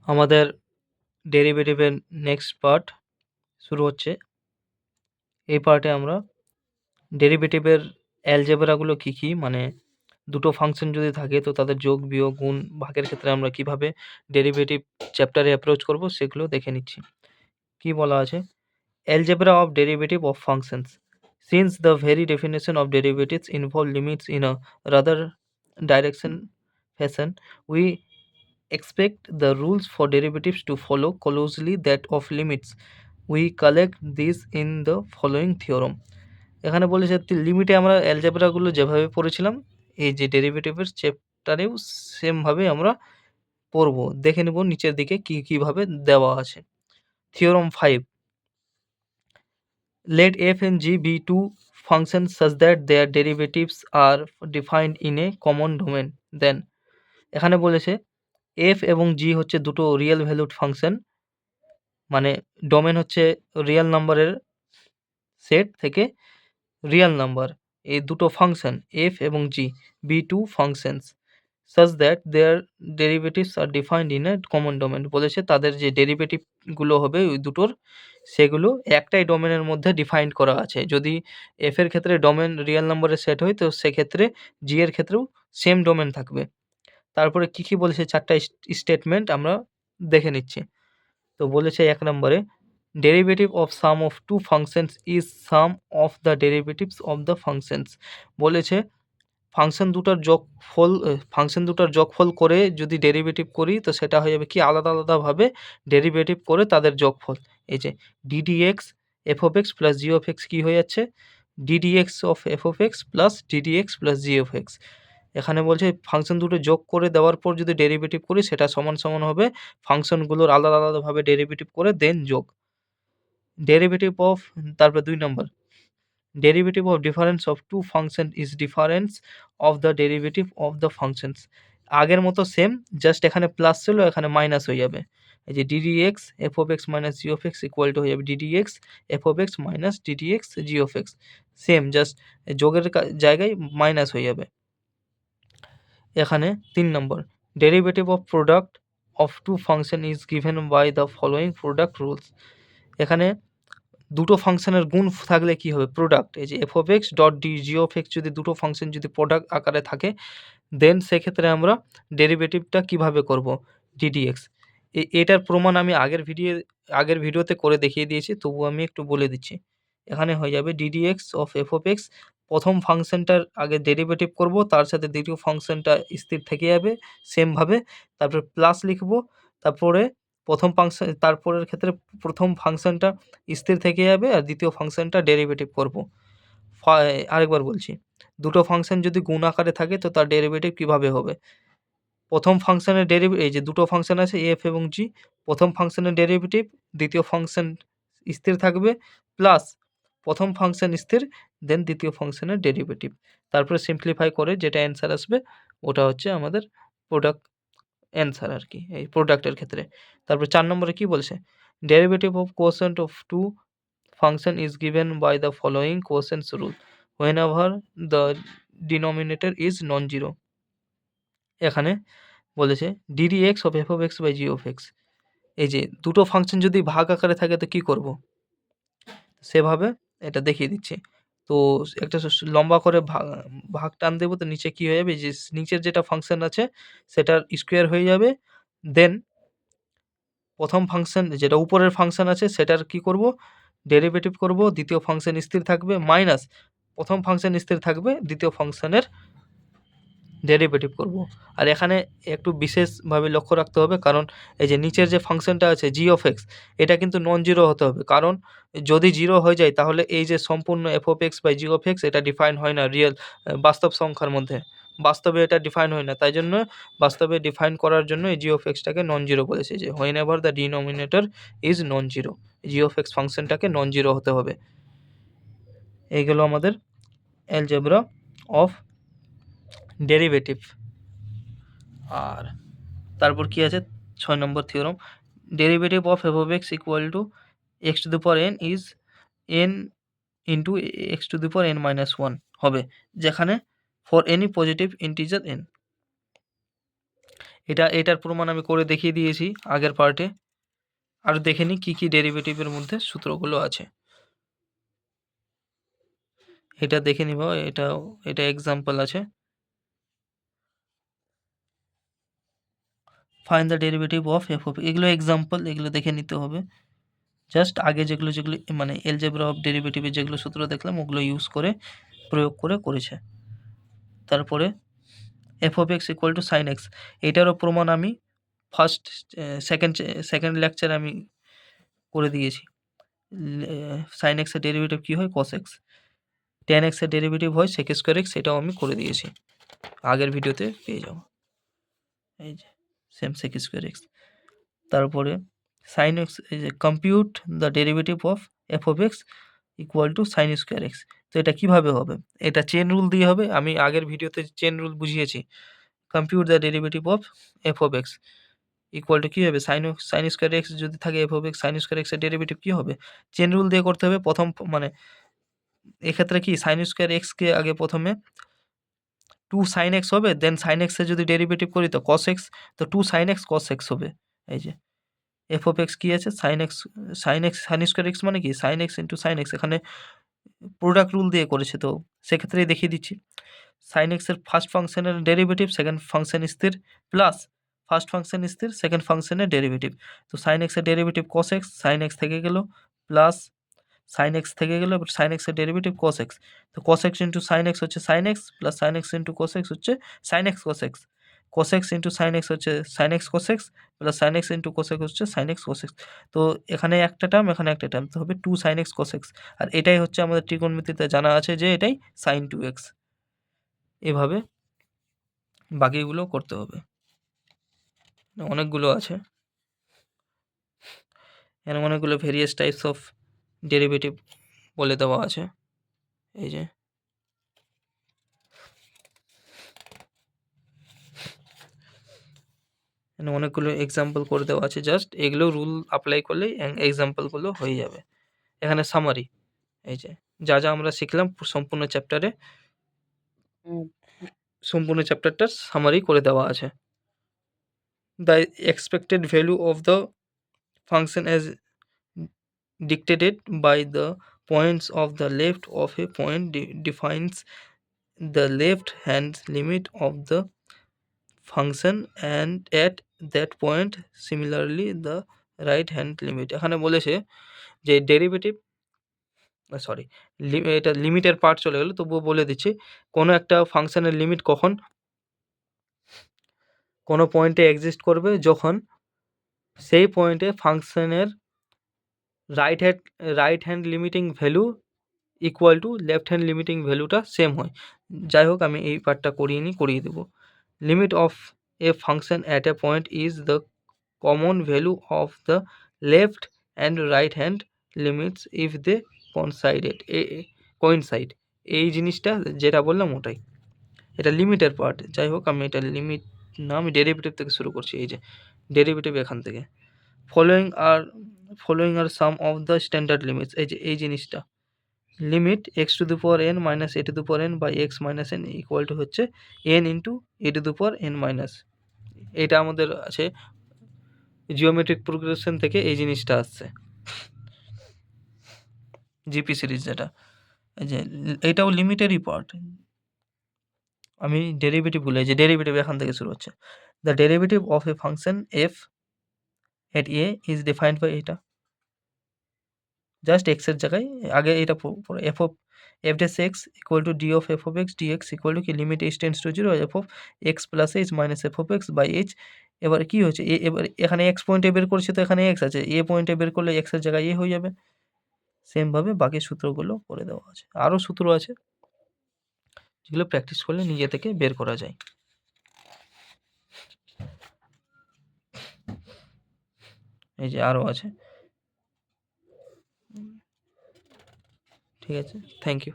আমাদের ডেরিভেটিভের next part শুরু হচ্ছে। এই পার্টে আমরা ডেরিভেটিভের অ্যালজেব্রাগুলো কী কী, মানে দুটো ফাংশন যদি থাকে তো তাদের যোগ বিয়োগ গুণ ভাগের ক্ষেত্রে আমরা কিভাবে ডেরিভেটিভ চ্যাপ্টারে অ্যাপ্রোচ করব সেগুলো দেখে নিচ্ছি। কি বলা আছে? Algebra of derivative of functions. Since the very definition of derivatives involve limits in a rather direction fashion, we expect the rules for derivatives to follow closely that of limits. We collect this in the following theorem. এখানে বলেছে লিমিটে আমরা অ্যালজেব্রাগুলো যেভাবে পড়েছিলাম এই যে ডেরিভেটিভের চ্যাপ্টারেও সেমভাবে আমরা পড়ব। দেখে নেব নিচের দিকে কীভাবে দেওয়া আছে। Theorem 5, let f and g be two functions such that their derivatives are defined in a common domain. Then এখানে বলেছে f এবং g হচ্ছে দুটো রিয়েল ভ্যালুড ফাংশন, মানে ডোমেন হচ্ছে রিয়েল নাম্বারের সেট থেকে রিয়েল নাম্বার। এই দুটো ফাংশন f এবং g be two functions such that their derivatives are defined in a common domain. বলেছে তাদের যে ডেরিভেটিভগুলো হবে ওই দুটোর সেগুলো একটাই ডোমেনের মধ্যে ডিফাইন্ড করা আছে। যদি f এর ক্ষেত্রে ডোমেন রিয়েল নাম্বারের সেট হয় তো সেক্ষেত্রে g এর ক্ষেত্রেও সেম ডোমেন থাকবে। তারপরে কী বলেছে 4টা স্টেটমেন্ট আমরা দেখে নিচ্ছি। তো বলেছে 1 নম্বরে derivative of sum of two functions is sum of the derivatives of the functions. বলেছে ফাংশন দুটার যোগফল করে যদি ডেরিভেটিভ করি তো সেটা হয়ে যাবে কি আলাদা আলাদাভাবে ডেরিভেটিভ করে তাদের যোগফল। এই যে d d x f of x plus g of x কী হয়ে যাচ্ছে? D d x of f of x plus d d x plus g of x. এখানে বলছে ফাংশন দুটো যোগ করে দেওয়ার পর যদি ডেরিভেটিভ করি সেটা সমান সমান হবে ফাংশনগুলোর আলাদা আলাদাভাবে ডেরিভেটিভ করে দেন যোগ। ডেরিভেটিভ অফ, তারপর 2 number, derivative of difference of two function is difference of the derivative of the functions. আগের মতো সেম, জাস্ট এখানে প্লাস ছিল এখানে মাইনাস হয়ে যাবে। এই যে d d x f of x minus g of x equal to হয়ে যাবে d d x f of x minus d d x g of x. Same, just যোগের জায়গায় মাইনাস হয়ে যাবে। এখানে 3 number, derivative of product of two function is given by the following product rules. এখানে দুটো ফাংশনের গুণ থাকলে কি হবে? প্রোডাক্ট। এই যে F of x dot D G of x যদি দুটো ফাংশন যদি প্রোডাক্ট আকারে থাকে দেন সেক্ষেত্রে আমরা ডেরিভেটিভটা কিভাবে করব? ডিডিএক্স। এটার প্রমাণ আমি আগের ভিডিওতে করে দেখিয়ে দিয়েছি, তবুও আমি একটু বলে দিচ্ছি। এখানে হয়ে যাবে ddx of f of x, প্রথম ফাংশনটার আগে ডেরিভেটিভ করব, তার সাথে দ্বিতীয় ফাংশনটা স্থির থেকে যাবে সেমভাবে, তারপর প্লাস লিখব, তারপরে তারপরের ক্ষেত্রে প্রথম ফাংশনটা স্থির থেকে যাবে আর দ্বিতীয় ফাংশনটা ডেরিভেটিভ করব। আরেকবার বলছি, দুটো ফাংশন যদি গুণ আকারে থাকে তো তার ডেরিভেটিভ কিভাবে হবে? প্রথম ফাংশনের এই যে দুটো ফাংশন আছে এফ এবং জি, প্রথম ফাংশনের ডেরিভেটিভ, দ্বিতীয় ফাংশন স্থির থাকবে, প্লাস প্রথম ফাংশন স্থির, দেন দ্বিতীয় ফাংশনের ডেরিভেটিভ। তারপরে সিম্পলিফাই করে যেটা অ্যান্সার আসবে ওটা হচ্ছে আমাদের প্রোডাক্ট অ্যান্সার আর কি, এই প্রোডাক্টের ক্ষেত্রে। তারপর 4 নম্বরে কি বলছে? Derivative of coefficient of two function is given by the following quotient rule whenever the denominator is non-zero. এখানে বলেছে ddx of f of x by g of x। এই যে দুটো ফাংশন যদি ভাগ আকারে থাকে তো কি করব? সেভাবে এটা দেখিয়ে দিচ্ছি। তো একটা লম্বা করে ভাগ টান দেব, তো নিচে কি হয়ে যাবে? যে নিচের যেটা ফাংশন আছে সেটার স্কোয়ার হয়ে যাবে, দেন প্রথম ফাংশন যেটা উপরের ফাংশন আছে সেটার কি করব? ডেরিভেটিভ করব, দ্বিতীয় ফাংশন স্থির থাকবে, মাইনাস প্রথম ফাংশন স্থির থাকবে, দ্বিতীয় ফাংশনের ডেরিভেটিভ করব। আর এখানে একটু বিশেষভাবে লক্ষ্য রাখতে হবে, কারণ এই যে নিচের যে ফাংশনটা আছে জি অফ এক্স, এটা কিন্তু নন জিরো হতে হবে, কারণ যদি জিরো হয়ে যায় তাহলে এই যে সম্পূর্ণ F of x by G of X এটা ডিফাইন হয় না রিয়েল বাস্তব সংখ্যার মধ্যে, বাস্তবে এটা ডিফাইন হয় না। তাই জন্য বাস্তবে ডিফাইন করার জন্য এই জি অফ এক্সটাকে নন জিরো বলেছে, যে whenever the denominator is non zero, g of x ফাংশনটাকে নন জিরো হতে হবে। এইগুলো আমাদের অ্যালজেব্রা অফ ডেরিভেটিভ। আর তারপর কি আছে 6 number theorem, derivative of f of x equal to x to the power n is n into x to the power n minus one হবে, যেখানে for any positive integer n. এটার প্রমাণ আমি করে দেখিয়ে দিয়েছি আগের পার্টে। আর দেখে নিই কী ডেরিভেটিভের মধ্যে সূত্রগুলো আছে। এটা দেখে নিব, এটা এক্সাম্পল আছে। Find the derivative of f of, এগুলো এক্সাম্পল, এগুলো দেখে নিতে হবে। জাস্ট আগে যেগুলো মানে এলজেব্রা অফ ডেরিভেটিভের যেগুলো সূত্র দেখলাম ওগুলো ইউজ করে প্রয়োগ করে করেছে। তারপরে F of x equal to sine X, এটারও প্রমাণ আমি সেকেন্ড লেকচারে আমি করে দিয়েছি। সাইন এক্সের ডেরিভেটিভ কী হয়, কস এক্স। টেন এক্সের ডেরিভেটিভ হয় সেক স্কোয়ার এক্স, এটাও আমি করে দিয়েছি, আগের ভিডিওতে পেয়ে যাবো। এই যে সেম সেক স্কোয়ার এক্স। তারপরে সাইন এক্স, এই যে compute the derivative of f of x equal to sign square x. তো এটা কীভাবে হবে, এটা চেন রুল দিয়ে হবে। আমি আগের ভিডিওতে চেন রুল বুঝিয়েছি। Compute the derivative of f of x equal to কী হবে, সাইন স্কোয়ার এক্স যদি থাকে f of x, sine square এক্সের ডেরিভেটিভ কী হবে, চেন রুল দিয়ে করতে হবে। প্রথম মানে এক্ষেত্রে কি সাইন স্কোয়ার এক্সকে আগে প্রথমে 2 sin x হবে, দেন সাইন এক্সের যদি ডেরিভেটিভ করি তো cos x, তো 2 sin x cos x হবে। এই যে এফ অফ এক্স কী আছে, সাইন স্কোয়ার এক্স মানে কি sine x into sine X, এখানে প্রোডাক্ট রুল দিয়ে করেছে, তো সেক্ষেত্রেই দেখিয়ে দিচ্ছি। সাইন এক্সের ফার্স্ট ফাংশনের ডেরিভেটিভ সেকেন্ড ফাংশন স্থির, প্লাস ফার্স্ট ফাংশন স্থির সেকেন্ড ফাংশনের ডেরিভেটিভ। তো সাইন এক্সের derivative cos x, sine x থেকে গেল, প্লাস সাইন এক্স থেকে গেল, সাইন এক্সের ডেরিভেটিভ cos x। তো cos x into sine x হচ্ছে sine x, plus sine x into cos x হচ্ছে sine x cos x। cos x into sine x হচ্ছে sine x cos x, plus sine x into cos x হচ্ছে sine x cos x। তো এখানে একটা term, এখানে একটা term, তো হবে 2 sin x cos x। আর এটাই হচ্ছে আমাদের ত্রিকোণমিতিতে জানা আছে যে এটাই sin 2x। এভাবে বাকিগুলো করতে হবে, অনেকগুলো আছে এখানে, অনেকগুলো ভেরিয়াস টাইপস অফ ডেরিভেটিভ বলে দেওয়া আছে। এই যে এখানে অনেকগুলো এক্সাম্পল করে দেওয়া আছে, জাস্ট এগুলো রুল অ্যাপ্লাই করলেই এক্সাম্পলগুলো হয়ে যাবে। এখানে সামারি, এই যে যা আমরা শিখলাম সম্পূর্ণ চ্যাপ্টারটার সামারি করে দেওয়া আছে। The expected value of the function as dictated by the points of the left of a point defines the left hand limit of the function and at that point similarly the right hand limit। এখানে বলেছে যে derivative, sorry এটা লিমিটের part চলে গেল, তবুও বলে দিচ্ছি কোনো একটা ফাংশনের লিমিট কখন কোনো পয়েন্টে এক্সিস্ট করবে, যখন সেই পয়েন্টে ফাংশনের right hand limiting value equal to left hand limiting ভ্যালুটা সেম হয়। যাই হোক আমি এই পার্টটা করিয়ে দেবো। Limit of a function at a point is the common value of the left and right hand limits if they coincide. এই জিনিসটা যেটা বললাম ওটাই, এটা লিমিটের পার্ট। যাই হোক আমি এটা লিমিট না, আমি ডেরিভেটিভ থেকে শুরু করছি। এই যে ডেরিভেটিভ এখান থেকে following are some of the standard limits. এই যে এই জিনিসটা limit x to the power n minus a to the power n by x minus n equal to হচ্ছে n into a to the power n minus. এটা আমাদের আছে geometric progression থেকে, এই জিনিসটা আসছে জিপি সিরিজ যেটা, এই যে এটাও লিমিটেরই পার্ট। আমি ডেরিভেটিভ ভুলে, যে ডেরিভেটিভ এখান থেকে শুরু হচ্ছে। The derivative of a function f at a is defined by, এটা জাস্ট এক্সের জায়গায় আগে এটা f of dash x equal to d of f of x d x equal to কি limit h tends to 0 f of x plus h minus f of x by h. এবার কী হচ্ছে, এবার এখানে এক্স পয়েন্টে বের করছে, তো এখানে এক্স আছে, এ পয়েন্টে বের করলে এক্সের জায়গায় এ হয়ে যাবে। সেমভাবে বাকি সূত্রগুলো করে দেওয়া আছে, আরও সূত্র আছে যেগুলো প্র্যাকটিস করলে নিজে থেকে বের করা যায়। এই যে আরও আছে। ঠিক আছে, থ্যাংক ইউ।